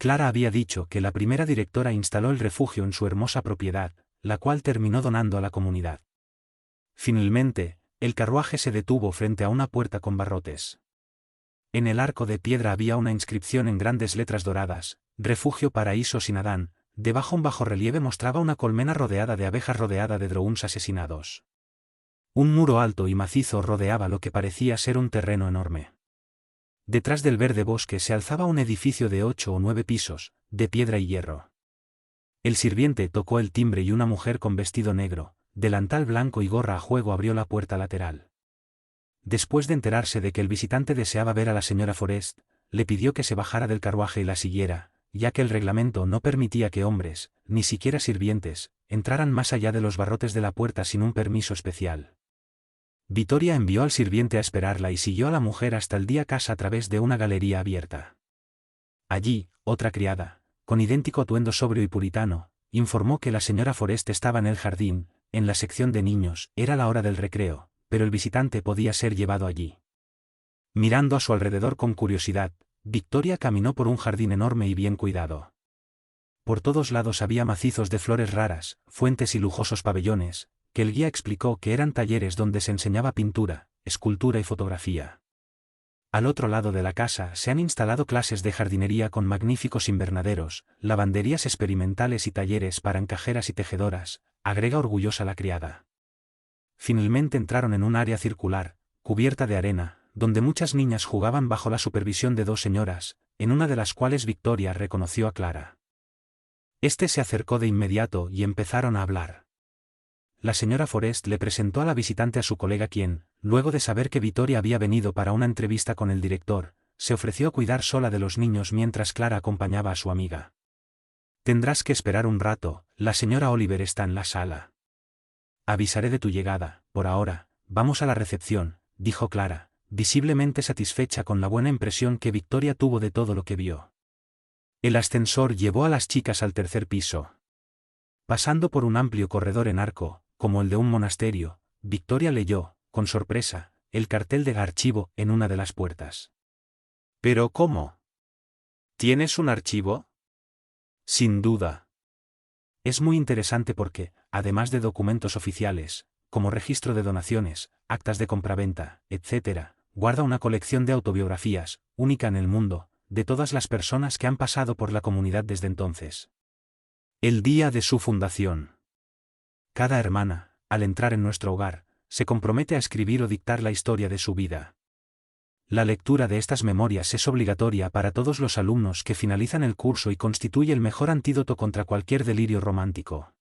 Clara había dicho que la primera directora instaló el refugio en su hermosa propiedad, la cual terminó donando a la comunidad. Finalmente, el carruaje se detuvo frente a una puerta con barrotes. En el arco de piedra había una inscripción en grandes letras doradas: Refugio Paraíso sin Adán. Debajo un bajorrelieve mostraba una colmena rodeada de abejas rodeada de drones asesinados. Un muro alto y macizo rodeaba lo que parecía ser un terreno enorme. Detrás del verde bosque se alzaba un edificio de 8 o 9 pisos, de piedra y hierro. El sirviente tocó el timbre y una mujer con vestido negro, delantal blanco y gorra a juego abrió la puerta lateral. Después de enterarse de que el visitante deseaba ver a la señora Forest, le pidió que se bajara del carruaje y la siguiera, ya que el reglamento no permitía que hombres, ni siquiera sirvientes, entraran más allá de los barrotes de la puerta sin un permiso especial. Vittoria envió al sirviente a esperarla y siguió a la mujer hasta el día casa a través de una galería abierta. Allí, otra criada, con idéntico atuendo sobrio y puritano, informó que la señora Forest estaba en el jardín, en la sección de niños. Era la hora del recreo, pero el visitante podía ser llevado allí. Mirando a su alrededor con curiosidad, Vittoria caminó por un jardín enorme y bien cuidado. Por todos lados había macizos de flores raras, fuentes y lujosos pabellones, que el guía explicó que eran talleres donde se enseñaba pintura, escultura y fotografía. Al otro lado de la casa se han instalado clases de jardinería con magníficos invernaderos, lavanderías experimentales y talleres para encajeras y tejedoras, agrega orgullosa la criada. Finalmente entraron en un área circular, cubierta de arena, donde muchas niñas jugaban bajo la supervisión de 2 señoras, en una de las cuales Vittoria reconoció a Clara. Este se acercó de inmediato y empezaron a hablar. La señora Forest le presentó a la visitante a su colega quien, luego de saber que Vittoria había venido para una entrevista con el director, se ofreció a cuidar sola de los niños mientras Clara acompañaba a su amiga. Tendrás que esperar un rato, la señora Oliver está en la sala. Avisaré de tu llegada. Por ahora, vamos a la recepción, dijo Clara, visiblemente satisfecha con la buena impresión que Vittoria tuvo de todo lo que vio. El ascensor llevó a las chicas al 3er piso. Pasando por un amplio corredor en arco, como el de un monasterio, Vittoria leyó, con sorpresa, el cartel de archivo en una de las puertas. ¿Pero cómo? ¿Tienes un archivo? Sin duda. Es muy interesante porque, además de documentos oficiales, como registro de donaciones, actas de compraventa, etc., guarda una colección de autobiografías, única en el mundo, de todas las personas que han pasado por la comunidad desde entonces. El día de su fundación. Cada hermana, al entrar en nuestro hogar, se compromete a escribir o dictar la historia de su vida. La lectura de estas memorias es obligatoria para todos los alumnos que finalizan el curso y constituye el mejor antídoto contra cualquier delirio romántico.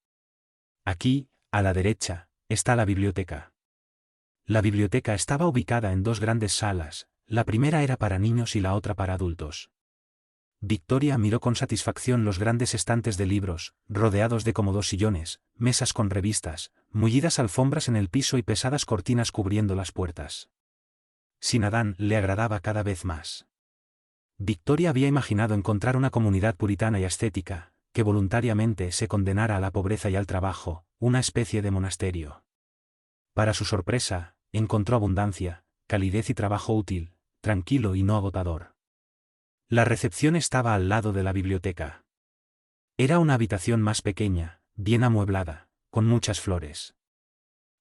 Aquí, a la derecha, está la biblioteca. La biblioteca estaba ubicada en 2 grandes salas, la primera era para niños y la otra para adultos. Vittoria miró con satisfacción los grandes estantes de libros, rodeados de cómodos sillones, mesas con revistas, mullidas alfombras en el piso y pesadas cortinas cubriendo las puertas. Sin Adán le agradaba cada vez más. Vittoria había imaginado encontrar una comunidad puritana y ascética, que voluntariamente se condenara a la pobreza y al trabajo, una especie de monasterio. Para su sorpresa, encontró abundancia, calidez y trabajo útil, tranquilo y no agotador. La recepción estaba al lado de la biblioteca. Era una habitación más pequeña, bien amueblada, con muchas flores.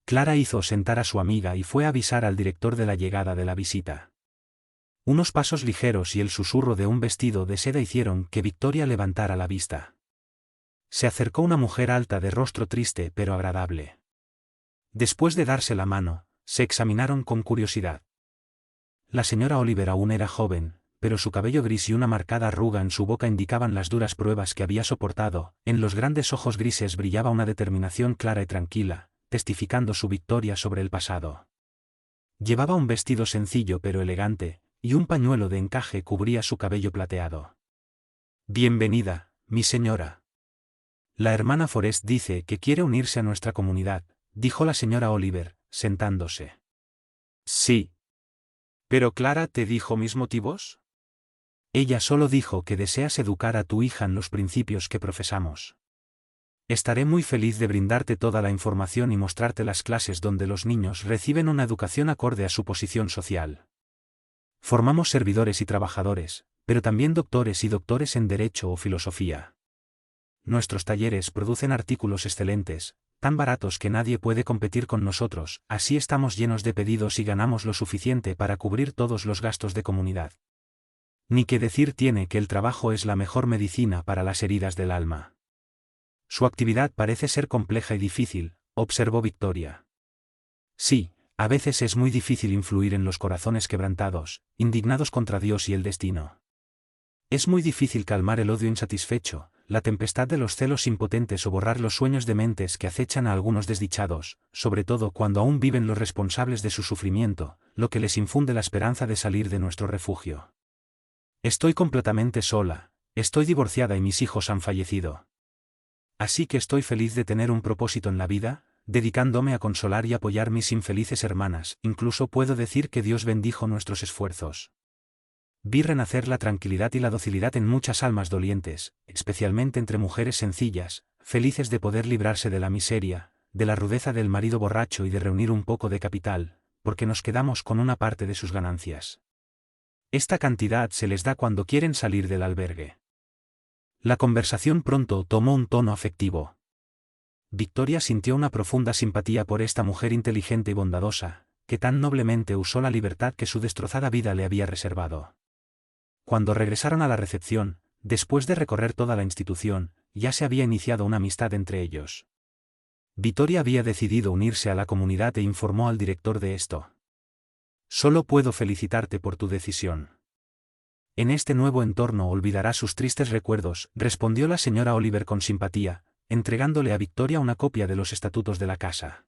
Clara hizo sentar a su amiga y fue a avisar al director de la llegada de la visita. Unos pasos ligeros y el susurro de un vestido de seda hicieron que Vittoria levantara la vista. Se acercó una mujer alta de rostro triste pero agradable. Después de darse la mano, se examinaron con curiosidad. La señora Oliver aún era joven, pero su cabello gris y una marcada arruga en su boca indicaban las duras pruebas que había soportado. En los grandes ojos grises brillaba una determinación clara y tranquila, testificando su victoria sobre el pasado. Llevaba un vestido sencillo pero elegante, y un pañuelo de encaje cubría su cabello plateado. Bienvenida, mi señora. La hermana Forest dice que quiere unirse a nuestra comunidad, dijo la señora Oliver, sentándose. Sí. ¿Pero Clara te dijo mis motivos? Ella solo dijo que deseas educar a tu hija en los principios que profesamos. Estaré muy feliz de brindarte toda la información y mostrarte las clases donde los niños reciben una educación acorde a su posición social. Formamos servidores y trabajadores, pero también doctores y doctores en Derecho o Filosofía. Nuestros talleres producen artículos excelentes, tan baratos que nadie puede competir con nosotros, así estamos llenos de pedidos y ganamos lo suficiente para cubrir todos los gastos de comunidad. Ni que decir tiene que el trabajo es la mejor medicina para las heridas del alma. Su actividad parece ser compleja y difícil, observó Victoria. Sí, a veces es muy difícil influir en los corazones quebrantados, indignados contra Dios y el destino. Es muy difícil calmar el odio insatisfecho, la tempestad de los celos impotentes o borrar los sueños dementes que acechan a algunos desdichados, sobre todo cuando aún viven los responsables de su sufrimiento, lo que les infunde la esperanza de salir de nuestro refugio. Estoy completamente sola, estoy divorciada y mis hijos han fallecido. Así que estoy feliz de tener un propósito en la vida, dedicándome a consolar y apoyar mis infelices hermanas, incluso puedo decir que Dios bendijo nuestros esfuerzos. Vi renacer la tranquilidad y la docilidad en muchas almas dolientes, especialmente entre mujeres sencillas, felices de poder librarse de la miseria, de la rudeza del marido borracho y de reunir un poco de capital, porque nos quedamos con una parte de sus ganancias. Esta cantidad se les da cuando quieren salir del albergue. La conversación pronto tomó un tono afectivo. Victoria sintió una profunda simpatía por esta mujer inteligente y bondadosa, que tan noblemente usó la libertad que su destrozada vida le había reservado. Cuando regresaron a la recepción, después de recorrer toda la institución, ya se había iniciado una amistad entre ellos. Victoria había decidido unirse a la comunidad e informó al director de esto. Solo puedo felicitarte por tu decisión. En este nuevo entorno olvidará sus tristes recuerdos, respondió la señora Oliver con simpatía, entregándole a Victoria una copia de los estatutos de la casa.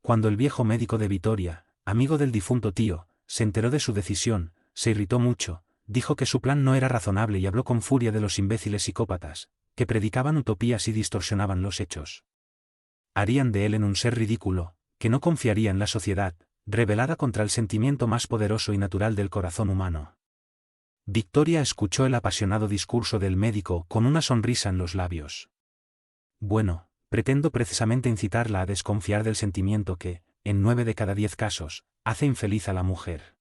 Cuando el viejo médico de Victoria, amigo del difunto tío, se enteró de su decisión, se irritó mucho, dijo que su plan no era razonable y habló con furia de los imbéciles psicópatas, que predicaban utopías y distorsionaban los hechos. Harían de él en un ser ridículo, que no confiaría en la sociedad, rebelada contra el sentimiento más poderoso y natural del corazón humano. Victoria escuchó el apasionado discurso del médico con una sonrisa en los labios. Bueno, pretendo precisamente incitarla a desconfiar del sentimiento que, en 9 de cada 10 casos, hace infeliz a la mujer.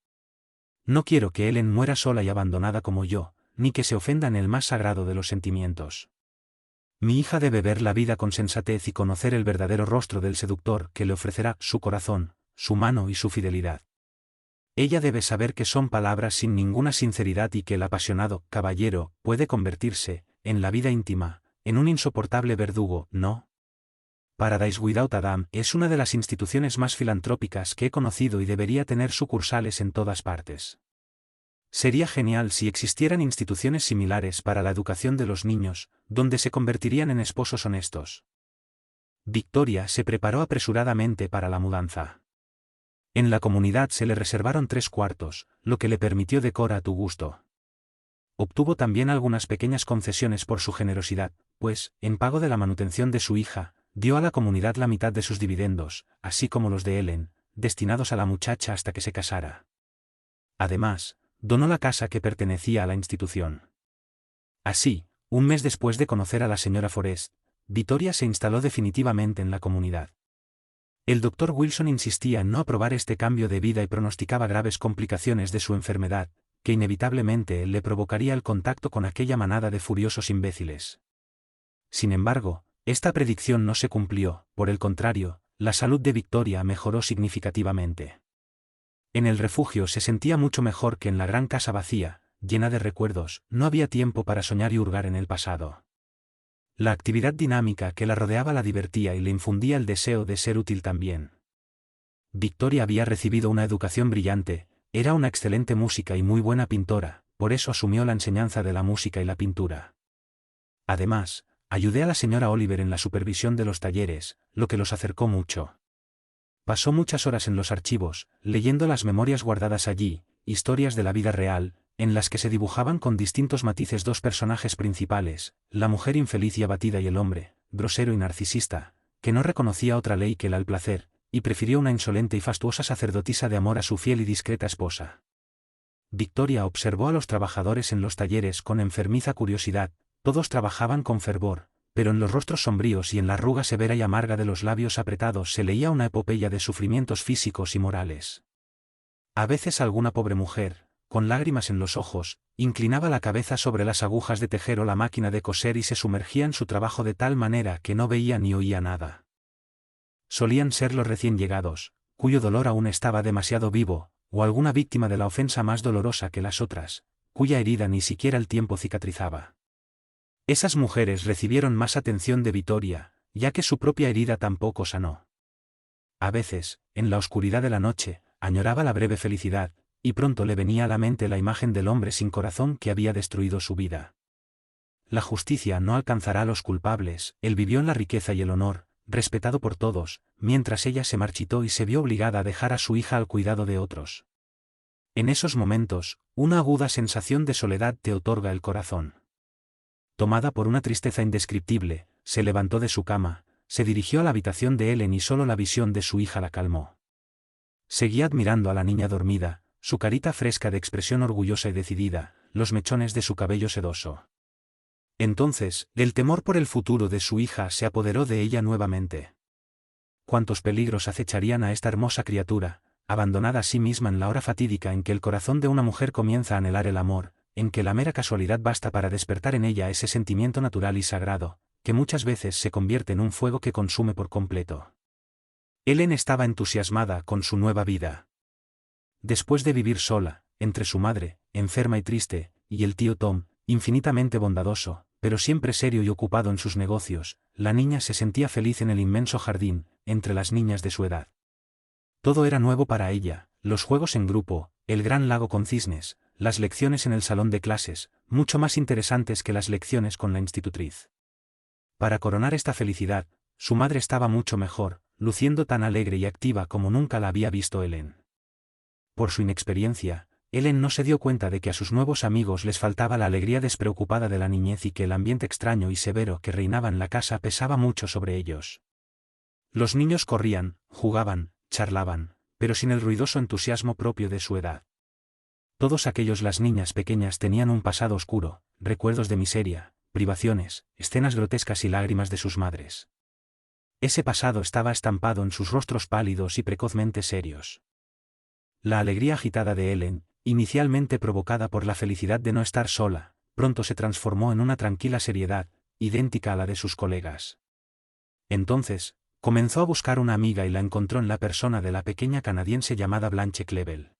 No quiero que Ellen muera sola y abandonada como yo, ni que se ofenda en el más sagrado de los sentimientos. Mi hija debe ver la vida con sensatez y conocer el verdadero rostro del seductor que le ofrecerá su corazón, su mano y su fidelidad. Ella debe saber que son palabras sin ninguna sinceridad y que el apasionado caballero puede convertirse, en la vida íntima, en un insoportable verdugo, ¿no? Paradise Without Adam es una de las instituciones más filantrópicas que he conocido y debería tener sucursales en todas partes. Sería genial si existieran instituciones similares para la educación de los niños, donde se convertirían en esposos honestos. Victoria se preparó apresuradamente para la mudanza. En la comunidad se le reservaron 3 cuartos, lo que le permitió decora a tu gusto. Obtuvo también algunas pequeñas concesiones por su generosidad, pues, en pago de la manutención de su hija, dio a la comunidad la mitad de sus dividendos, así como los de Ellen, destinados a la muchacha hasta que se casara. Además, donó la casa que pertenecía a la institución. Así, un mes después de conocer a la señora Forrest, Victoria se instaló definitivamente en la comunidad. El doctor Wilson insistía en no aprobar este cambio de vida y pronosticaba graves complicaciones de su enfermedad, que inevitablemente le provocaría el contacto con aquella manada de furiosos imbéciles. Sin embargo, esta predicción no se cumplió, por el contrario, la salud de Victoria mejoró significativamente. En el refugio se sentía mucho mejor que en la gran casa vacía, llena de recuerdos, no había tiempo para soñar y hurgar en el pasado. La actividad dinámica que la rodeaba la divertía y le infundía el deseo de ser útil también. Victoria había recibido una educación brillante, era una excelente música y muy buena pintora, por eso asumió la enseñanza de la música y la pintura. Además, ayudé a la señora Oliver en la supervisión de los talleres, lo que los acercó mucho. Pasó muchas horas en los archivos, leyendo las memorias guardadas allí, historias de la vida real, en las que se dibujaban con distintos matices 2 personajes principales, la mujer infeliz y abatida y el hombre, grosero y narcisista, que no reconocía otra ley que el placer, y prefirió una insolente y fastuosa sacerdotisa de amor a su fiel y discreta esposa. Victoria observó a los trabajadores en los talleres con enfermiza curiosidad, todos trabajaban con fervor, pero en los rostros sombríos y en la arruga severa y amarga de los labios apretados se leía una epopeya de sufrimientos físicos y morales. A veces alguna pobre mujer, con lágrimas en los ojos, inclinaba la cabeza sobre las agujas de tejer o la máquina de coser y se sumergía en su trabajo de tal manera que no veía ni oía nada. Solían ser los recién llegados, cuyo dolor aún estaba demasiado vivo, o alguna víctima de la ofensa más dolorosa que las otras, cuya herida ni siquiera el tiempo cicatrizaba. Esas mujeres recibieron más atención de Vittoria, ya que su propia herida tampoco sanó. A veces, en la oscuridad de la noche, añoraba la breve felicidad, y pronto le venía a la mente la imagen del hombre sin corazón que había destruido su vida. La justicia no alcanzará a los culpables, él vivió en la riqueza y el honor, respetado por todos, mientras ella se marchitó y se vio obligada a dejar a su hija al cuidado de otros. En esos momentos, una aguda sensación de soledad te otorga el corazón. Tomada por una tristeza indescriptible, se levantó de su cama, se dirigió a la habitación de Ellen y solo la visión de su hija la calmó. Seguía admirando a la niña dormida, su carita fresca de expresión orgullosa y decidida, los mechones de su cabello sedoso. Entonces, el temor por el futuro de su hija se apoderó de ella nuevamente. ¿Cuántos peligros acecharían a esta hermosa criatura, abandonada a sí misma en la hora fatídica en que el corazón de una mujer comienza a anhelar el amor, en que la mera casualidad basta para despertar en ella ese sentimiento natural y sagrado, que muchas veces se convierte en un fuego que consume por completo? Ellen estaba entusiasmada con su nueva vida. Después de vivir sola, entre su madre, enferma y triste, y el tío Tom, infinitamente bondadoso, pero siempre serio y ocupado en sus negocios, la niña se sentía feliz en el inmenso jardín, entre las niñas de su edad. Todo era nuevo para ella, los juegos en grupo, el gran lago con cisnes, las lecciones en el salón de clases, mucho más interesantes que las lecciones con la institutriz. Para coronar esta felicidad, su madre estaba mucho mejor, luciendo tan alegre y activa como nunca la había visto Ellen. Por su inexperiencia, Ellen no se dio cuenta de que a sus nuevos amigos les faltaba la alegría despreocupada de la niñez y que el ambiente extraño y severo que reinaba en la casa pesaba mucho sobre ellos. Los niños corrían, jugaban, charlaban, pero sin el ruidoso entusiasmo propio de su edad. Todos aquellos las niñas pequeñas tenían un pasado oscuro, recuerdos de miseria, privaciones, escenas grotescas y lágrimas de sus madres. Ese pasado estaba estampado en sus rostros pálidos y precozmente serios. La alegría agitada de Ellen, inicialmente provocada por la felicidad de no estar sola, pronto se transformó en una tranquila seriedad, idéntica a la de sus colegas. Entonces, comenzó a buscar una amiga y la encontró en la persona de la pequeña canadiense llamada Blanche Clevel.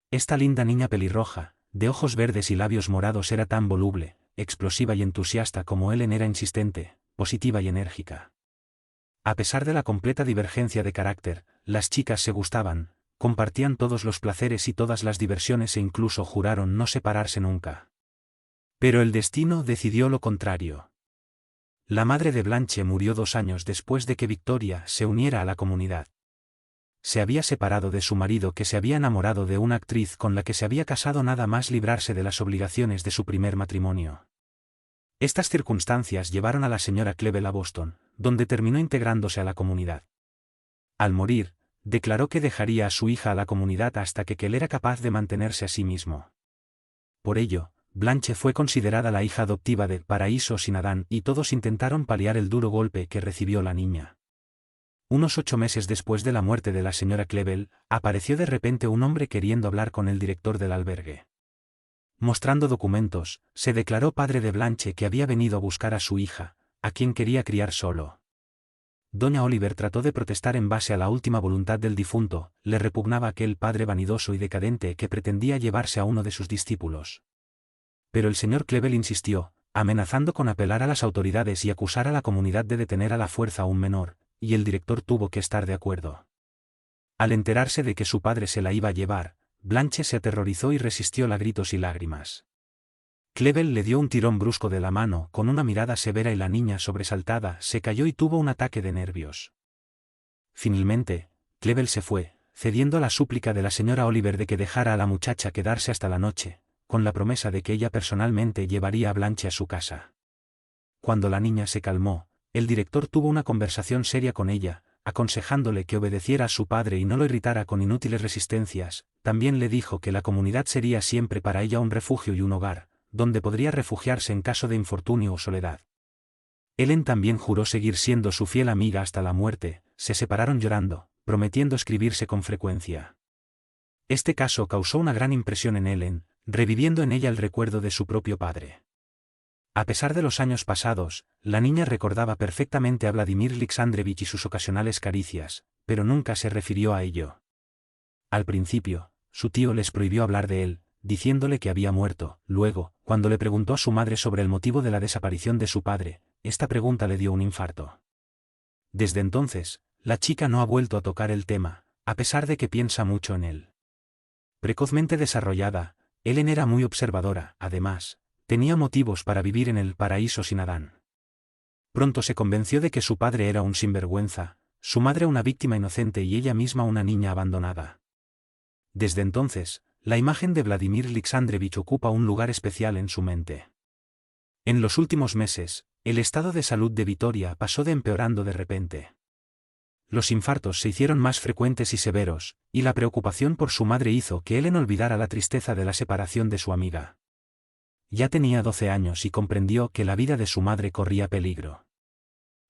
Esta linda niña pelirroja, de ojos verdes y labios morados era tan voluble, explosiva y entusiasta como Ellen era insistente, positiva y enérgica. A pesar de la completa divergencia de carácter, las chicas se gustaban, compartían todos los placeres y todas las diversiones e incluso juraron no separarse nunca. Pero el destino decidió lo contrario. La madre de Blanche murió 2 años después de que Victoria se uniera a la comunidad. Se había separado de su marido que se había enamorado de una actriz con la que se había casado nada más librarse de las obligaciones de su primer matrimonio. Estas circunstancias llevaron a la señora Clevel a Boston, donde terminó integrándose a la comunidad. Al morir, declaró que dejaría a su hija a la comunidad hasta que él era capaz de mantenerse a sí mismo. Por ello, Blanche fue considerada la hija adoptiva de Paraíso sin Adán y todos intentaron paliar el duro golpe que recibió la niña. Unos 8 meses después de la muerte de la señora Clevel, apareció de repente un hombre queriendo hablar con el director del albergue. Mostrando documentos, se declaró padre de Blanche que había venido a buscar a su hija, a quien quería criar solo. Doña Oliver trató de protestar en base a la última voluntad del difunto, le repugnaba aquel padre vanidoso y decadente que pretendía llevarse a uno de sus discípulos. Pero el señor Clevel insistió, amenazando con apelar a las autoridades y acusar a la comunidad de detener a la fuerza a un menor, y el director tuvo que estar de acuerdo. Al enterarse de que su padre se la iba a llevar, Blanche se aterrorizó y resistió a gritos y lágrimas. Clevel le dio un tirón brusco de la mano con una mirada severa y la niña sobresaltada se cayó y tuvo un ataque de nervios. Finalmente, Clevel se fue, cediendo a la súplica de la señora Oliver de que dejara a la muchacha quedarse hasta la noche, con la promesa de que ella personalmente llevaría a Blanche a su casa. Cuando la niña se calmó, el director tuvo una conversación seria con ella, aconsejándole que obedeciera a su padre y no lo irritara con inútiles resistencias. También le dijo que la comunidad sería siempre para ella un refugio y un hogar, donde podría refugiarse en caso de infortunio o soledad. Ellen también juró seguir siendo su fiel amiga hasta la muerte, se separaron llorando, prometiendo escribirse con frecuencia. Este caso causó una gran impresión en Ellen, reviviendo en ella el recuerdo de su propio padre. A pesar de los años pasados, la niña recordaba perfectamente a Vladimir Alexandrovich y sus ocasionales caricias, pero nunca se refirió a ello. Al principio, su tío les prohibió hablar de él, diciéndole que había muerto. Luego, cuando le preguntó a su madre sobre el motivo de la desaparición de su padre, esta pregunta le dio un infarto. Desde entonces, la chica no ha vuelto a tocar el tema, a pesar de que piensa mucho en él. Precozmente desarrollada, Ellen era muy observadora, además, tenía motivos para vivir en el paraíso sin Adán. Pronto se convenció de que su padre era un sinvergüenza, su madre una víctima inocente y ella misma una niña abandonada. Desde entonces, la imagen de Vladimir Alexandrovich ocupa un lugar especial en su mente. En los últimos meses, el estado de salud de Victoria pasó de empeorando de repente. Los infartos se hicieron más frecuentes y severos, y la preocupación por su madre hizo que Ellen olvidara la tristeza de la separación de su amiga. Ya tenía 12 años y comprendió que la vida de su madre corría peligro.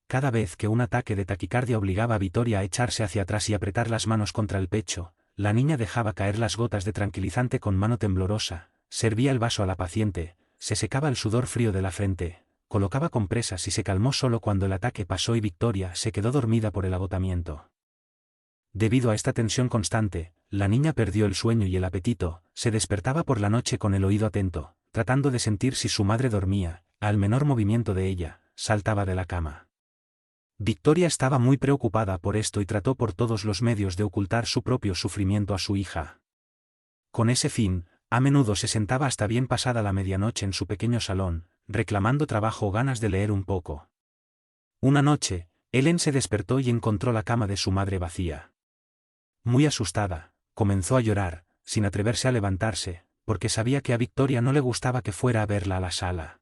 Cada vez que un ataque de taquicardia obligaba a Victoria a echarse hacia atrás y apretar las manos contra el pecho, la niña dejaba caer las gotas de tranquilizante con mano temblorosa, servía el vaso a la paciente, se secaba el sudor frío de la frente, colocaba compresas y se calmó solo cuando el ataque pasó y Victoria se quedó dormida por el agotamiento. Debido a esta tensión constante, la niña perdió el sueño y el apetito, se despertaba por la noche con el oído atento, tratando de sentir si su madre dormía. Al menor movimiento de ella, saltaba de la cama. Victoria estaba muy preocupada por esto y trató por todos los medios de ocultar su propio sufrimiento a su hija. Con ese fin, a menudo se sentaba hasta bien pasada la medianoche en su pequeño salón, reclamando trabajo o ganas de leer un poco. Una noche, Ellen se despertó y encontró la cama de su madre vacía. Muy asustada, comenzó a llorar, sin atreverse a levantarse, porque sabía que a Victoria no le gustaba que fuera a verla a la sala.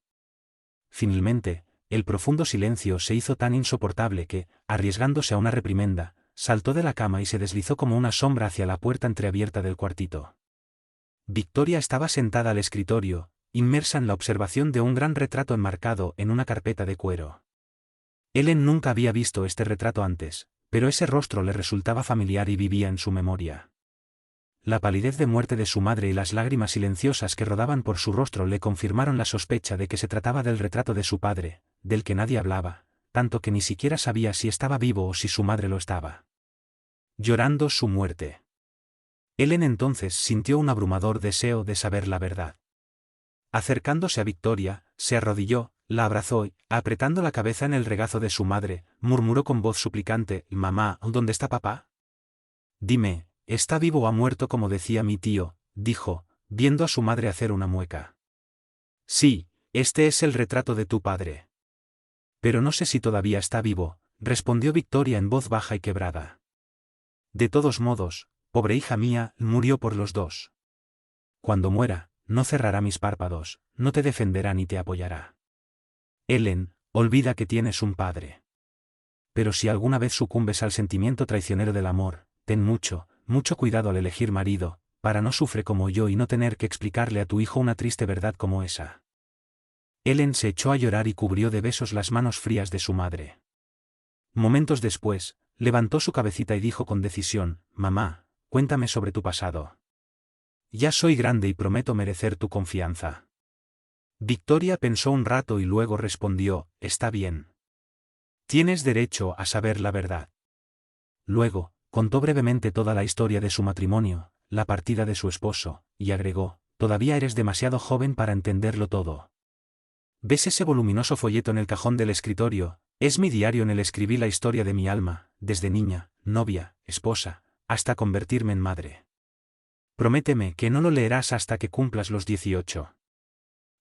Finalmente, el profundo silencio se hizo tan insoportable que, arriesgándose a una reprimenda, saltó de la cama y se deslizó como una sombra hacia la puerta entreabierta del cuartito. Victoria estaba sentada al escritorio, inmersa en la observación de un gran retrato enmarcado en una carpeta de cuero. Ellen nunca había visto este retrato antes, pero ese rostro le resultaba familiar y vivía en su memoria. La palidez de muerte de su madre y las lágrimas silenciosas que rodaban por su rostro le confirmaron la sospecha de que se trataba del retrato de su padre, del que nadie hablaba, tanto que ni siquiera sabía si estaba vivo o si su madre lo estaba. Llorando su muerte. Ellen entonces sintió un abrumador deseo de saber la verdad. Acercándose a Victoria, se arrodilló, la abrazó y, apretando la cabeza en el regazo de su madre, murmuró con voz suplicante: «Mamá, ¿dónde está papá? Dime, ¿está vivo o ha muerto como decía mi tío?», dijo, viendo a su madre hacer una mueca. «Sí, este es el retrato de tu padre». «Pero no sé si todavía está vivo», respondió Victoria en voz baja y quebrada. «De todos modos, pobre hija mía, murió por los dos. Cuando muera, no cerrará mis párpados, no te defenderá ni te apoyará. Ellen, olvida que tienes un padre. Pero si alguna vez sucumbes al sentimiento traicionero del amor, ten mucho, mucho cuidado al elegir marido, para no sufrir como yo y no tener que explicarle a tu hijo una triste verdad como esa». Ellen se echó a llorar y cubrió de besos las manos frías de su madre. Momentos después, levantó su cabecita y dijo con decisión: «Mamá, cuéntame sobre tu pasado. Ya soy grande y prometo merecer tu confianza». Victoria pensó un rato y luego respondió: «Está bien. Tienes derecho a saber la verdad». Luego, contó brevemente toda la historia de su matrimonio, la partida de su esposo, y agregó: «Todavía eres demasiado joven para entenderlo todo. ¿Ves ese voluminoso folleto en el cajón del escritorio? Es mi diario en el escribí la historia de mi alma, desde niña, novia, esposa, hasta convertirme en madre. Prométeme que no lo leerás hasta que cumplas los 18.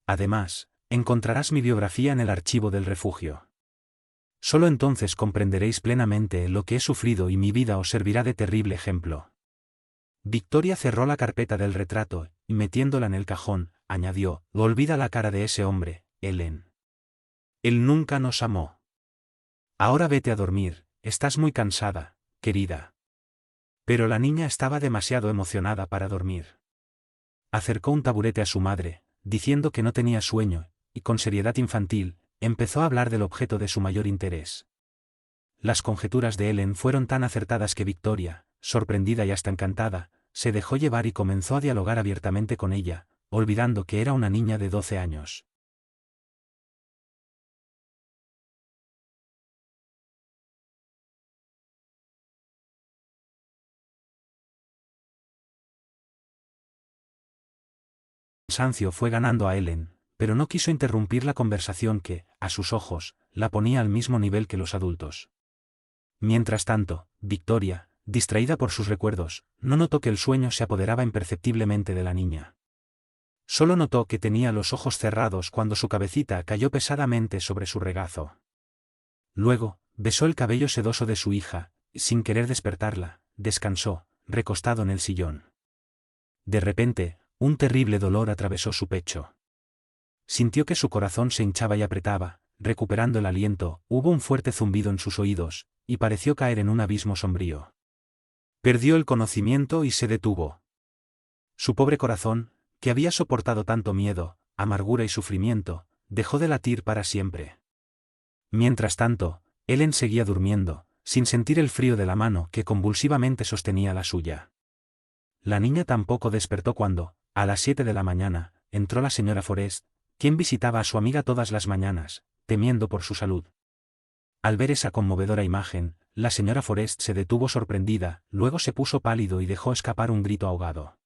Además, encontrarás mi biografía en el archivo del refugio. Solo entonces comprenderéis plenamente lo que he sufrido y mi vida os servirá de terrible ejemplo». Victoria cerró la carpeta del retrato, y metiéndola en el cajón, añadió: «Olvida la cara de ese hombre, Ellen. Él nunca nos amó. Ahora vete a dormir, estás muy cansada, querida». Pero la niña estaba demasiado emocionada para dormir. Acercó un taburete a su madre, diciendo que no tenía sueño, y con seriedad infantil, empezó a hablar del objeto de su mayor interés. Las conjeturas de Ellen fueron tan acertadas que Victoria, sorprendida y hasta encantada, se dejó llevar y comenzó a dialogar abiertamente con ella, olvidando que era una niña de 12 años. El cansancio fue ganando a Ellen, pero no quiso interrumpir la conversación que, a sus ojos, la ponía al mismo nivel que los adultos. Mientras tanto, Victoria, distraída por sus recuerdos, no notó que el sueño se apoderaba imperceptiblemente de la niña. Solo notó que tenía los ojos cerrados cuando su cabecita cayó pesadamente sobre su regazo. Luego, besó el cabello sedoso de su hija, y sin querer despertarla, descansó, recostado en el sillón. De repente, un terrible dolor atravesó su pecho. Sintió que su corazón se hinchaba y apretaba, recuperando el aliento, hubo un fuerte zumbido en sus oídos, y pareció caer en un abismo sombrío. Perdió el conocimiento y se detuvo. Su pobre corazón, que había soportado tanto miedo, amargura y sufrimiento, dejó de latir para siempre. Mientras tanto, Ellen seguía durmiendo, sin sentir el frío de la mano que convulsivamente sostenía la suya. La niña tampoco despertó cuando, a las 7 de la mañana, entró la señora Forest, quien visitaba a su amiga todas las mañanas, temiendo por su salud. Al ver esa conmovedora imagen, la señora Forest se detuvo sorprendida, luego se puso pálido y dejó escapar un grito ahogado.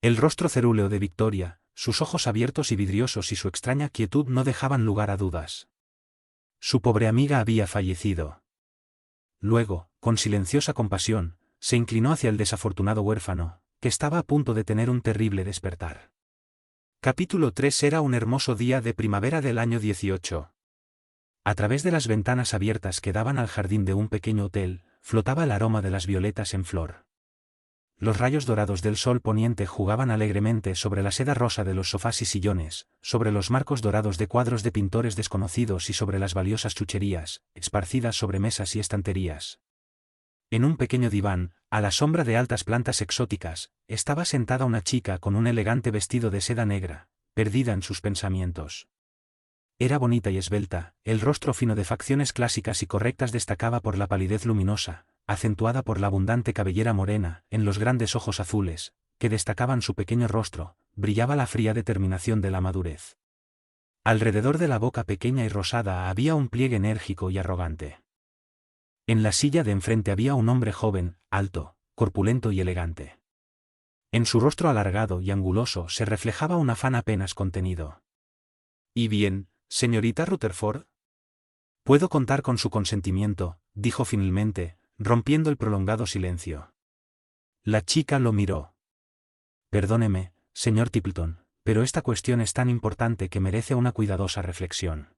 El rostro cerúleo de Victoria, sus ojos abiertos y vidriosos y su extraña quietud no dejaban lugar a dudas. Su pobre amiga había fallecido. Luego, con silenciosa compasión, se inclinó hacia el desafortunado huérfano, que estaba a punto de tener un terrible despertar. Capítulo 3. Era un hermoso día de primavera del año 18. A través de las ventanas abiertas que daban al jardín de un pequeño hotel, flotaba el aroma de las violetas en flor. Los rayos dorados del sol poniente jugaban alegremente sobre la seda rosa de los sofás y sillones, sobre los marcos dorados de cuadros de pintores desconocidos y sobre las valiosas chucherías, esparcidas sobre mesas y estanterías. En un pequeño diván, a la sombra de altas plantas exóticas, estaba sentada una chica con un elegante vestido de seda negra, perdida en sus pensamientos. Era bonita y esbelta, el rostro fino de facciones clásicas y correctas destacaba por la palidez luminosa, acentuada por la abundante cabellera morena, en los grandes ojos azules, que destacaban su pequeño rostro, brillaba la fría determinación de la madurez. Alrededor de la boca pequeña y rosada había un pliegue enérgico y arrogante. En la silla de enfrente había un hombre joven, alto, corpulento y elegante. En su rostro alargado y anguloso se reflejaba un afán apenas contenido. «¿Y bien, señorita Rutherford? Puedo contar con su consentimiento», dijo finalmente, rompiendo el prolongado silencio. La chica lo miró. «Perdóneme, señor Tipleton, pero esta cuestión es tan importante que merece una cuidadosa reflexión.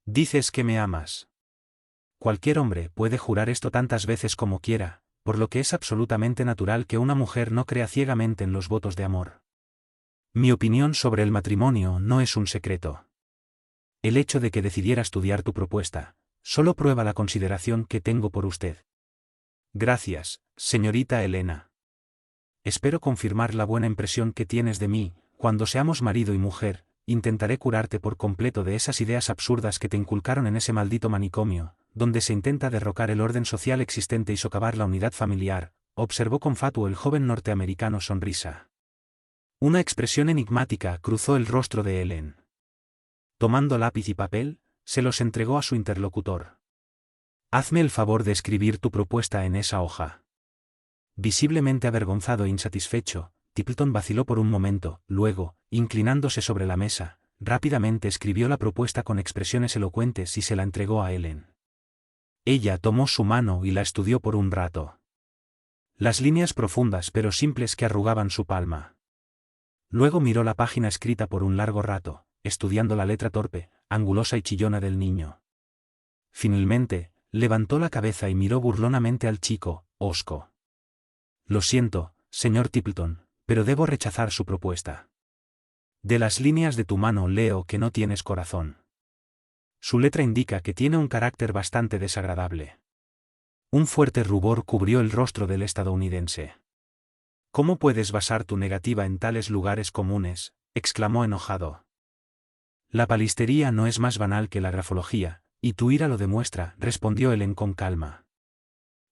Dices que me amas. Cualquier hombre puede jurar esto tantas veces como quiera, por lo que es absolutamente natural que una mujer no crea ciegamente en los votos de amor. Mi opinión sobre el matrimonio no es un secreto. El hecho de que decidiera estudiar tu propuesta, solo prueba la consideración que tengo por usted. Gracias, señorita Elena. Espero confirmar la buena impresión que tienes de mí. Cuando seamos marido y mujer, intentaré curarte por completo de esas ideas absurdas que te inculcaron en ese maldito manicomio, donde se intenta derrocar el orden social existente y socavar la unidad familiar, observó con fatuo el joven norteamericano sonrisa. Una expresión enigmática cruzó el rostro de Ellen. Tomando lápiz y papel, se los entregó a su interlocutor. Hazme el favor de escribir tu propuesta en esa hoja. Visiblemente avergonzado e insatisfecho, Tipleton vaciló por un momento, luego, inclinándose sobre la mesa, rápidamente escribió la propuesta con expresiones elocuentes y se la entregó a Ellen. Ella tomó su mano y la estudió por un rato. Las líneas profundas pero simples que arrugaban su palma. Luego miró la página escrita por un largo rato, estudiando la letra torpe, angulosa y chillona del niño. Finalmente, levantó la cabeza y miró burlonamente al chico, hosco. Lo siento, señor Tipleton, pero debo rechazar su propuesta. De las líneas de tu mano leo que no tienes corazón. Su letra indica que tiene un carácter bastante desagradable. Un fuerte rubor cubrió el rostro del estadounidense. ¿Cómo puedes basar tu negativa en tales lugares comunes?, exclamó enojado. La palistería no es más banal que la grafología, y tu ira lo demuestra, respondió Ellen con calma.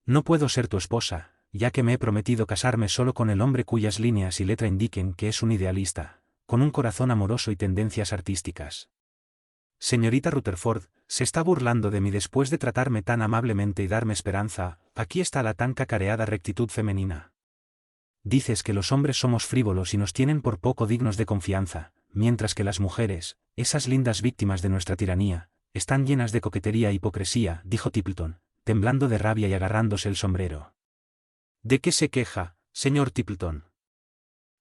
No puedo ser tu esposa, ya que me he prometido casarme solo con el hombre cuyas líneas y letra indiquen que es un idealista, con un corazón amoroso y tendencias artísticas. Señorita Rutherford, se está burlando de mí después de tratarme tan amablemente y darme esperanza. Aquí está la tan cacareada rectitud femenina. Dices que los hombres somos frívolos y nos tienen por poco dignos de confianza, mientras que las mujeres, esas lindas víctimas de nuestra tiranía, están llenas de coquetería e hipocresía, dijo Tipleton, temblando de rabia y agarrándose el sombrero. ¿De qué se queja, señor Tipleton?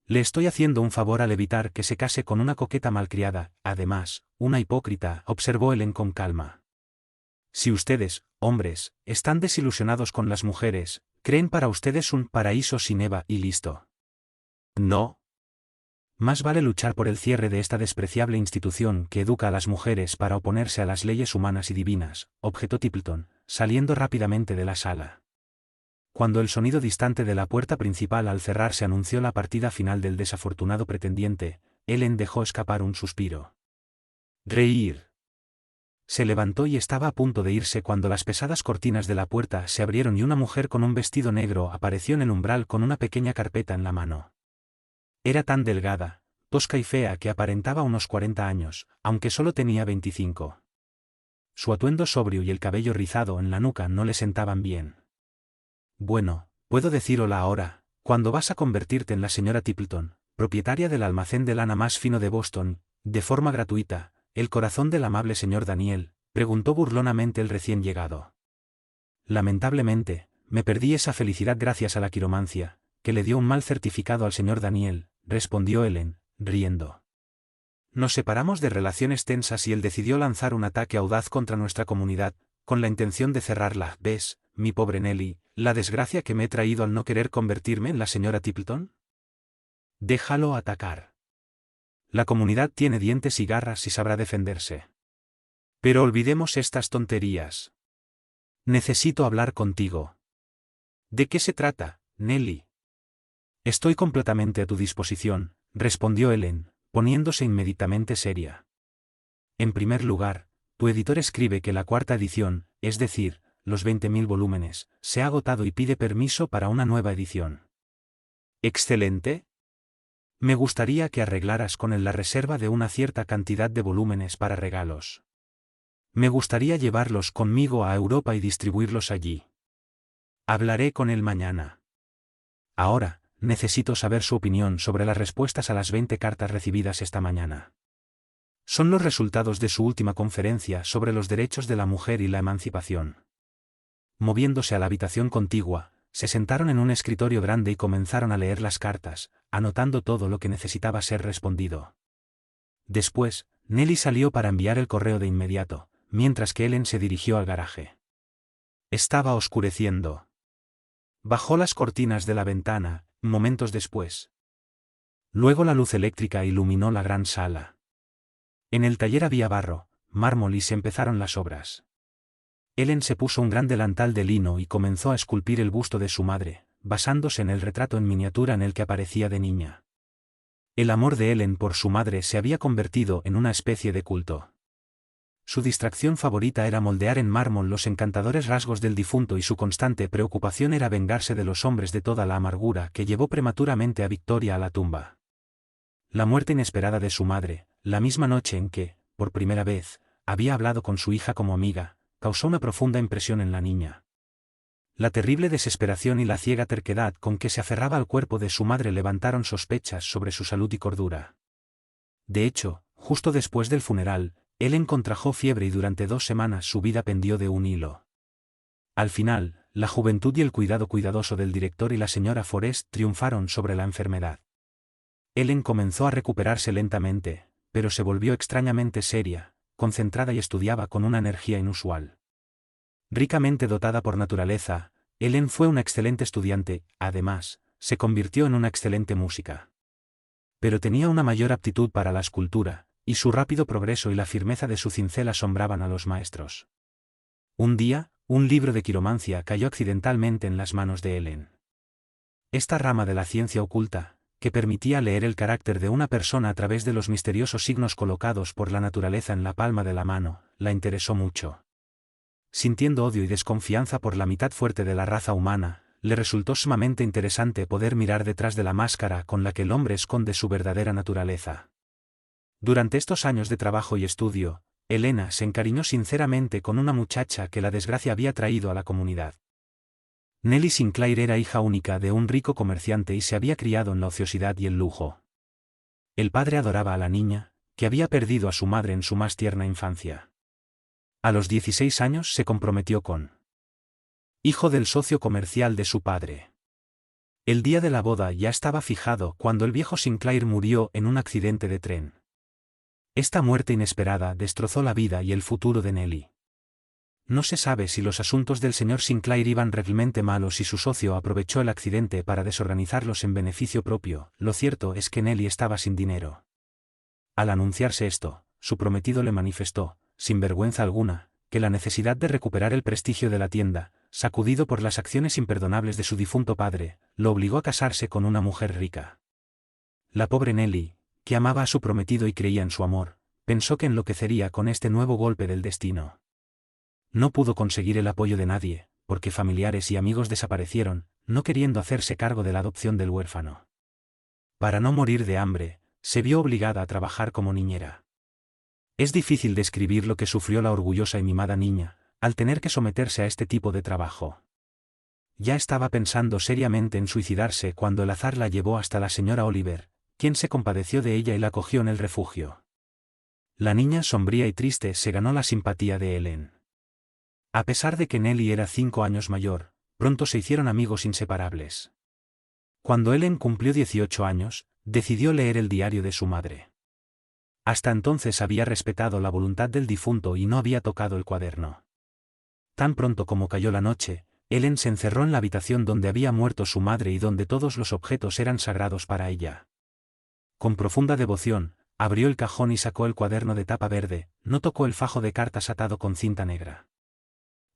Le estoy haciendo un favor al evitar que se case con una coqueta malcriada, además, una hipócrita, observó Helen con calma. Si ustedes, hombres, están desilusionados con las mujeres, creen para ustedes un paraíso sin Eva y listo. No. Más vale luchar por el cierre de esta despreciable institución que educa a las mujeres para oponerse a las leyes humanas y divinas, objetó Tipleton, saliendo rápidamente de la sala. Cuando el sonido distante de la puerta principal al cerrarse anunció la partida final del desafortunado pretendiente, Helen dejó escapar un suspiro. Reír. Se levantó y estaba a punto de irse cuando las pesadas cortinas de la puerta se abrieron y una mujer con un vestido negro apareció en el umbral con una pequeña carpeta en la mano. Era tan delgada, tosca y fea que aparentaba unos 40 años, aunque solo tenía 25. Su atuendo sobrio y el cabello rizado en la nuca no le sentaban bien. Bueno, puedo decir hola ahora, cuando vas a convertirte en la señora Tipleton, propietaria del almacén de lana más fino de Boston, de forma gratuita, el corazón del amable señor Daniel, preguntó burlonamente el recién llegado. Lamentablemente, me perdí esa felicidad gracias a la quiromancia, que le dio un mal certificado al señor Daniel, respondió Helen, riendo. Nos separamos de relaciones tensas y él decidió lanzar un ataque audaz contra nuestra comunidad, con la intención de cerrarla. ¿Ves, mi pobre Nelly, la desgracia que me he traído al no querer convertirme en la señora Tipleton? Déjalo atacar. La comunidad tiene dientes y garras y sabrá defenderse. Pero olvidemos estas tonterías. Necesito hablar contigo. ¿De qué se trata, Nelly? Estoy completamente a tu disposición, respondió Helen, poniéndose inmediatamente seria. En primer lugar, tu editor escribe que la cuarta edición, es decir, los 20.000 volúmenes, se ha agotado y pide permiso para una nueva edición. Excelente. Me gustaría que arreglaras con él la reserva de una cierta cantidad de volúmenes para regalos. Me gustaría llevarlos conmigo a Europa y distribuirlos allí. Hablaré con él mañana. Ahora, necesito saber su opinión sobre las respuestas a las 20 cartas recibidas esta mañana. Son los resultados de su última conferencia sobre los derechos de la mujer y la emancipación. Moviéndose a la habitación contigua, se sentaron en un escritorio grande y comenzaron a leer las cartas, anotando todo lo que necesitaba ser respondido. Después, Nelly salió para enviar el correo de inmediato, mientras que Helen se dirigió al garaje. Estaba oscureciendo. Bajó las cortinas de la ventana, momentos después. Luego la luz eléctrica iluminó la gran sala. En el taller había barro, mármol y se empezaron las obras. Helen se puso un gran delantal de lino y comenzó a esculpir el busto de su madre, basándose en el retrato en miniatura en el que aparecía de niña. El amor de Helen por su madre se había convertido en una especie de culto. Su distracción favorita era moldear en mármol los encantadores rasgos del difunto y su constante preocupación era vengarse de los hombres de toda la amargura que llevó prematuramente a Victoria a la tumba. La muerte inesperada de su madre, la misma noche en que, por primera vez, había hablado con su hija como amiga, causó una profunda impresión en la niña. La terrible desesperación y la ciega terquedad con que se aferraba al cuerpo de su madre levantaron sospechas sobre su salud y cordura. De hecho, justo después del funeral, Helen contrajo fiebre y durante 2 semanas su vida pendió de un hilo. Al final, la juventud y el cuidado cuidadoso del director y la señora Forrest triunfaron sobre la enfermedad. Helen comenzó a recuperarse lentamente, pero se volvió extrañamente seria, concentrada y estudiaba con una energía inusual. Ricamente dotada por naturaleza, Helen fue una excelente estudiante, además, se convirtió en una excelente música. Pero tenía una mayor aptitud para la escultura, y su rápido progreso y la firmeza de su cincel asombraban a los maestros. Un día, un libro de quiromancia cayó accidentalmente en las manos de Helen. Esta rama de la ciencia oculta, que permitía leer el carácter de una persona a través de los misteriosos signos colocados por la naturaleza en la palma de la mano, la interesó mucho. Sintiendo odio y desconfianza por la mitad fuerte de la raza humana, le resultó sumamente interesante poder mirar detrás de la máscara con la que el hombre esconde su verdadera naturaleza. Durante estos años de trabajo y estudio, Elena se encariñó sinceramente con una muchacha que la desgracia había traído a la comunidad. Nellie Sinclair era hija única de un rico comerciante y se había criado en la ociosidad y el lujo. El padre adoraba a la niña, que había perdido a su madre en su más tierna infancia. A los 16 años se comprometió con hijo del socio comercial de su padre. El día de la boda ya estaba fijado cuando el viejo Sinclair murió en un accidente de tren. Esta muerte inesperada destrozó la vida y el futuro de Nellie. No se sabe si los asuntos del señor Sinclair iban realmente mal o si su socio aprovechó el accidente para desorganizarlos en beneficio propio. Lo cierto es que Nellie estaba sin dinero. Al anunciarse esto, su prometido le manifestó, sin vergüenza alguna, que la necesidad de recuperar el prestigio de la tienda, sacudido por las acciones imperdonables de su difunto padre, lo obligó a casarse con una mujer rica. La pobre Nellie, que amaba a su prometido y creía en su amor, pensó que enloquecería con este nuevo golpe del destino. No pudo conseguir el apoyo de nadie, porque familiares y amigos desaparecieron, no queriendo hacerse cargo de la adopción del huérfano. Para no morir de hambre, se vio obligada a trabajar como niñera. Es difícil describir lo que sufrió la orgullosa y mimada niña, al tener que someterse a este tipo de trabajo. Ya estaba pensando seriamente en suicidarse cuando el azar la llevó hasta la señora Oliver, quien se compadeció de ella y la acogió en el refugio. La niña sombría y triste se ganó la simpatía de Ellen. A pesar de que Nellie era 5 años mayor, pronto se hicieron amigos inseparables. Cuando Ellen cumplió 18 años, decidió leer el diario de su madre. Hasta entonces había respetado la voluntad del difunto y no había tocado el cuaderno. Tan pronto como cayó la noche, Ellen se encerró en la habitación donde había muerto su madre y donde todos los objetos eran sagrados para ella. Con profunda devoción, abrió el cajón y sacó el cuaderno de tapa verde, no tocó el fajo de cartas atado con cinta negra.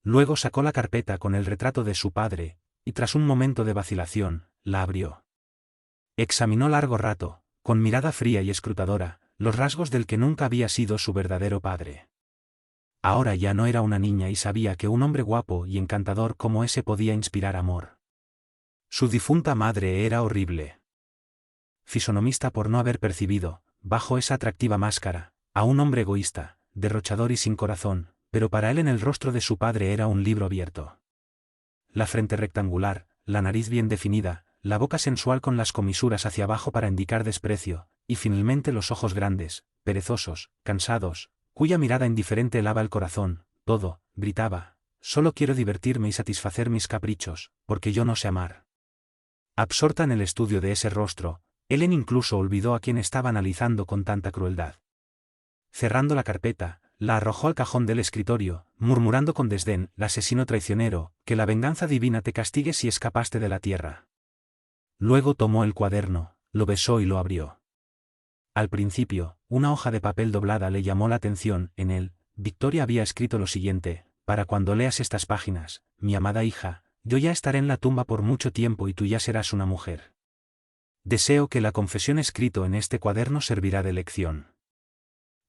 Luego sacó la carpeta con el retrato de su padre, y tras un momento de vacilación, la abrió. Examinó largo rato, con mirada fría y escrutadora, los rasgos del que nunca había sido su verdadero padre. Ahora ya no era una niña y sabía que un hombre guapo y encantador como ese podía inspirar amor. Su difunta madre era horrible. Fisonomista por no haber percibido, bajo esa atractiva máscara, a un hombre egoísta, derrochador y sin corazón, pero para él en el rostro de su padre era un libro abierto. La frente rectangular, la nariz bien definida, la boca sensual con las comisuras hacia abajo para indicar desprecio, y finalmente los ojos grandes, perezosos, cansados, cuya mirada indiferente helaba el corazón, todo, gritaba, solo quiero divertirme y satisfacer mis caprichos, porque yo no sé amar. Absorta en el estudio de ese rostro, Ellen incluso olvidó a quien estaba analizando con tanta crueldad. Cerrando la carpeta, la arrojó al cajón del escritorio, murmurando con desdén, el asesino traicionero, que la venganza divina te castigue si escapaste de la tierra. Luego tomó el cuaderno, lo besó y lo abrió. Al principio, una hoja de papel doblada le llamó la atención. En él, Victoria había escrito lo siguiente: para cuando leas estas páginas, mi amada hija, yo ya estaré en la tumba por mucho tiempo y tú ya serás una mujer. Deseo que la confesión escrito en este cuaderno servirá de lección.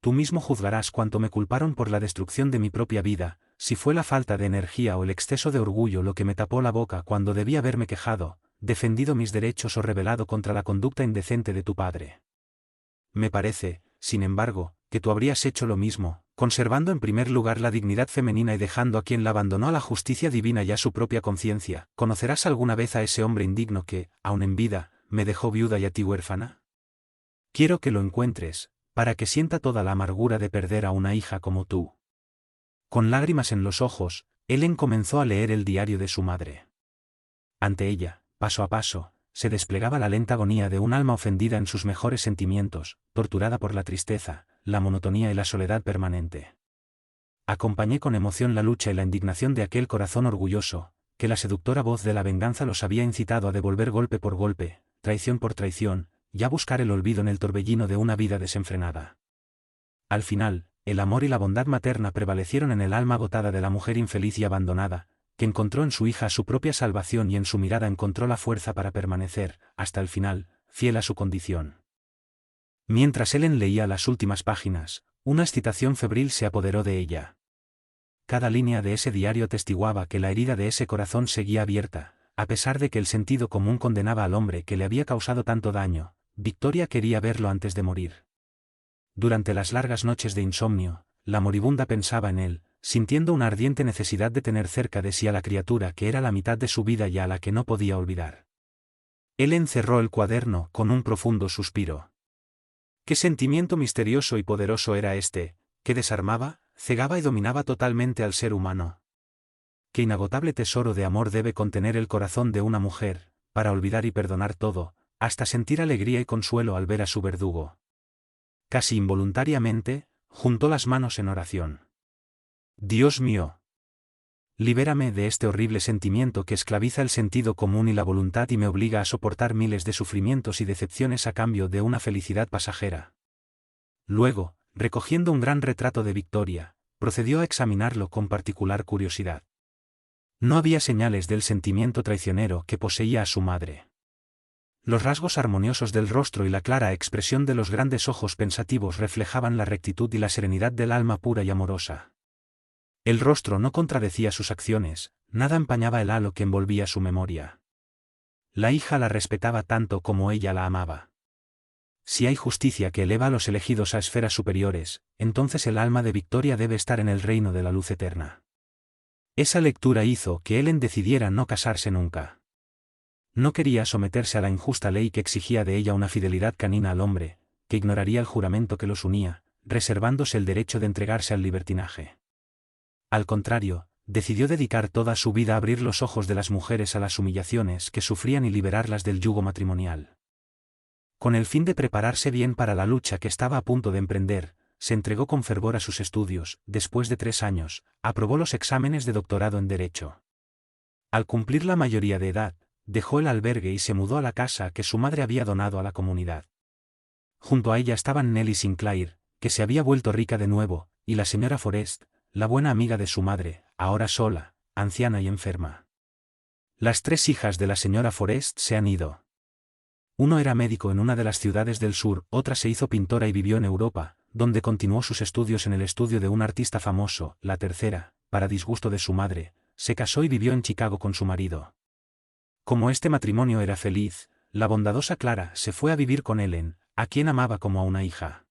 Tú mismo juzgarás cuánto me culparon por la destrucción de mi propia vida, si fue la falta de energía o el exceso de orgullo lo que me tapó la boca cuando debí haberme quejado, defendido mis derechos o rebelado contra la conducta indecente de tu padre. Me parece, sin embargo, que tú habrías hecho lo mismo, conservando en primer lugar la dignidad femenina y dejando a quien la abandonó a la justicia divina y a su propia conciencia. ¿Conocerás alguna vez a ese hombre indigno que, aun en vida, me dejó viuda y a ti huérfana? Quiero que lo encuentres, para que sienta toda la amargura de perder a una hija como tú. Con lágrimas en los ojos, Ellen comenzó a leer el diario de su madre. Ante ella, paso a paso, se desplegaba la lenta agonía de un alma ofendida en sus mejores sentimientos, torturada por la tristeza, la monotonía y la soledad permanente. Acompañé con emoción la lucha y la indignación de aquel corazón orgulloso, que la seductora voz de la venganza los había incitado a devolver golpe por golpe, traición por traición, y a buscar el olvido en el torbellino de una vida desenfrenada. Al final, el amor y la bondad materna prevalecieron en el alma agotada de la mujer infeliz y abandonada, que encontró en su hija su propia salvación y en su mirada encontró la fuerza para permanecer, hasta el final, fiel a su condición. Mientras Ellen leía las últimas páginas, una excitación febril se apoderó de ella. Cada línea de ese diario atestiguaba que la herida de ese corazón seguía abierta, a pesar de que el sentido común condenaba al hombre que le había causado tanto daño, Victoria quería verlo antes de morir. Durante las largas noches de insomnio, la moribunda pensaba en él, sintiendo una ardiente necesidad de tener cerca de sí a la criatura que era la mitad de su vida y a la que no podía olvidar. Él encerró el cuaderno con un profundo suspiro. Qué sentimiento misterioso y poderoso era este, que desarmaba, cegaba y dominaba totalmente al ser humano. Qué inagotable tesoro de amor debe contener el corazón de una mujer, para olvidar y perdonar todo, hasta sentir alegría y consuelo al ver a su verdugo. Casi involuntariamente, juntó las manos en oración. Dios mío, libérame de este horrible sentimiento que esclaviza el sentido común y la voluntad y me obliga a soportar miles de sufrimientos y decepciones a cambio de una felicidad pasajera. Luego, recogiendo un gran retrato de Victoria, procedió a examinarlo con particular curiosidad. No había señales del sentimiento traicionero que poseía a su madre. Los rasgos armoniosos del rostro y la clara expresión de los grandes ojos pensativos reflejaban la rectitud y la serenidad del alma pura y amorosa. El rostro no contradecía sus acciones, nada empañaba el halo que envolvía su memoria. La hija la respetaba tanto como ella la amaba. Si hay justicia que eleva a los elegidos a esferas superiores, entonces el alma de Victoria debe estar en el reino de la luz eterna. Esa lectura hizo que Helen decidiera no casarse nunca. No quería someterse a la injusta ley que exigía de ella una fidelidad canina al hombre, que ignoraría el juramento que los unía, reservándose el derecho de entregarse al libertinaje. Al contrario, decidió dedicar toda su vida a abrir los ojos de las mujeres a las humillaciones que sufrían y liberarlas del yugo matrimonial. Con el fin de prepararse bien para la lucha que estaba a punto de emprender, se entregó con fervor a sus estudios. Después de 3 años, aprobó los exámenes de doctorado en Derecho. Al cumplir la mayoría de edad, dejó el albergue y se mudó a la casa que su madre había donado a la comunidad. Junto a ella estaban Nellie Sinclair, que se había vuelto rica de nuevo, y la señora Forrest, la buena amiga de su madre, ahora sola, anciana y enferma. Las 3 hijas de la señora Forrest se han ido. Uno era médico en una de las ciudades del sur, otra se hizo pintora y vivió en Europa, donde continuó sus estudios en el estudio de un artista famoso. La tercera, para disgusto de su madre, se casó y vivió en Chicago con su marido. Como este matrimonio era feliz, la bondadosa Clara se fue a vivir con Helen, a quien amaba como a una hija.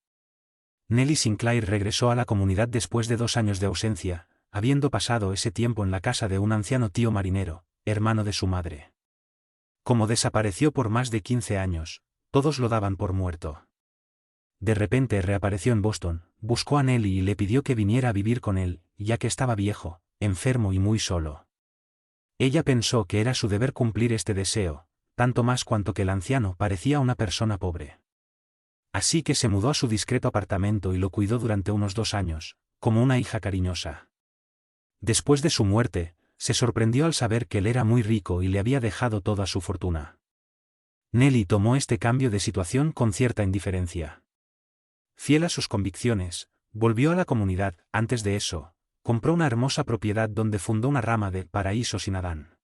Nellie Sinclair regresó a la comunidad después de 2 años de ausencia, habiendo pasado ese tiempo en la casa de un anciano tío marinero, hermano de su madre. Como desapareció por más de 15 años, todos lo daban por muerto. De repente reapareció en Boston, buscó a Nellie y le pidió que viniera a vivir con él, ya que estaba viejo, enfermo y muy solo. Ella pensó que era su deber cumplir este deseo, tanto más cuanto que el anciano parecía una persona pobre. Así que se mudó a su discreto apartamento y lo cuidó durante unos 2 años, como una hija cariñosa. Después de su muerte, se sorprendió al saber que él era muy rico y le había dejado toda su fortuna. Nellie tomó este cambio de situación con cierta indiferencia. Fiel a sus convicciones, volvió a la comunidad. Antes de eso, compró una hermosa propiedad donde fundó una rama de Paraíso sin Adán.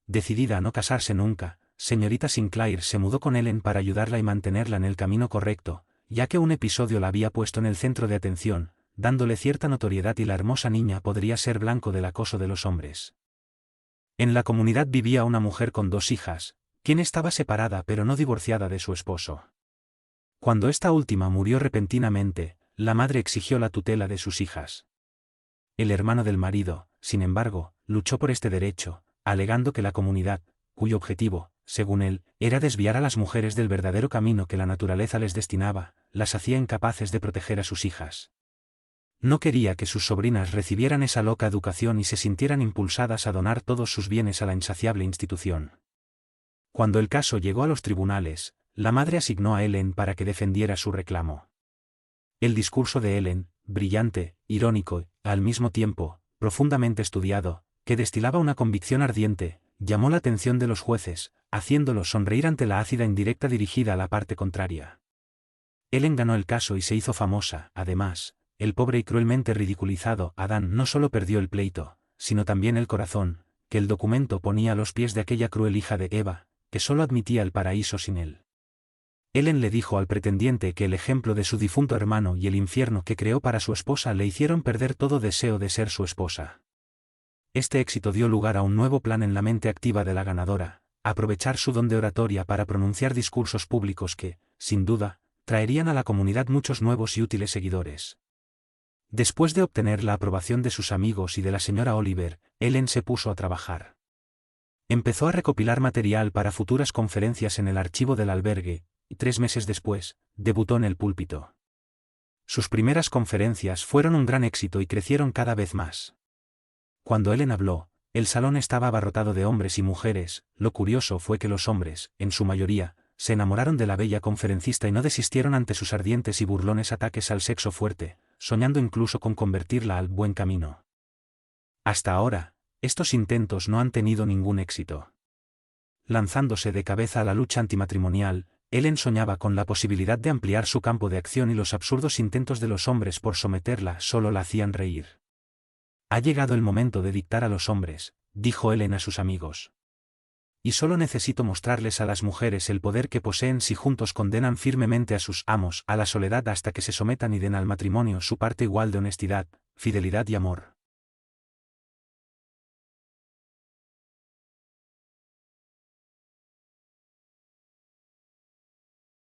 Decidida a no casarse nunca, señorita Sinclair se mudó con Helen para ayudarla y mantenerla en el camino correcto, ya que un episodio la había puesto en el centro de atención, dándole cierta notoriedad y la hermosa niña podría ser blanco del acoso de los hombres. En la comunidad vivía una mujer con 2 hijas, quien estaba separada pero no divorciada de su esposo. Cuando esta última murió repentinamente, la madre exigió la tutela de sus hijas. El hermano del marido, sin embargo, luchó por este derecho, alegando que la comunidad, cuyo objetivo, según él, era desviar a las mujeres del verdadero camino que la naturaleza les destinaba, las hacía incapaces de proteger a sus hijas. No quería que sus sobrinas recibieran esa loca educación y se sintieran impulsadas a donar todos sus bienes a la insaciable institución. Cuando el caso llegó a los tribunales, la madre asignó a Helen para que defendiera su reclamo. El discurso de Helen, brillante, irónico, al mismo tiempo, profundamente estudiado, que destilaba una convicción ardiente, llamó la atención de los jueces, haciéndolos sonreír ante la ácida indirecta dirigida a la parte contraria. Helen ganó el caso y se hizo famosa. Además, el pobre y cruelmente ridiculizado Adán no solo perdió el pleito, sino también el corazón, que el documento ponía a los pies de aquella cruel hija de Eva, que solo admitía el paraíso sin él. Helen le dijo al pretendiente que el ejemplo de su difunto hermano y el infierno que creó para su esposa le hicieron perder todo deseo de ser su esposa. Este éxito dio lugar a un nuevo plan en la mente activa de la ganadora: aprovechar su don de oratoria para pronunciar discursos públicos que, sin duda, traerían a la comunidad muchos nuevos y útiles seguidores. Después de obtener la aprobación de sus amigos y de la señora Oliver, Ellen se puso a trabajar. Empezó a recopilar material para futuras conferencias en el archivo del albergue, y 3 meses después, debutó en el púlpito. Sus primeras conferencias fueron un gran éxito y crecieron cada vez más. Cuando Ellen habló, el salón estaba abarrotado de hombres y mujeres. Lo curioso fue que los hombres, en su mayoría, se enamoraron de la bella conferencista y no desistieron ante sus ardientes y burlones ataques al sexo fuerte, soñando incluso con convertirla al buen camino. Hasta ahora, estos intentos no han tenido ningún éxito. Lanzándose de cabeza a la lucha antimatrimonial, Ellen soñaba con la posibilidad de ampliar su campo de acción y los absurdos intentos de los hombres por someterla solo la hacían reír. Ha llegado el momento de dictar a los hombres, dijo Ellen a sus amigos. Y solo necesito mostrarles a las mujeres el poder que poseen si juntos condenan firmemente a sus amos a la soledad hasta que se sometan y den al matrimonio su parte igual de honestidad, fidelidad y amor.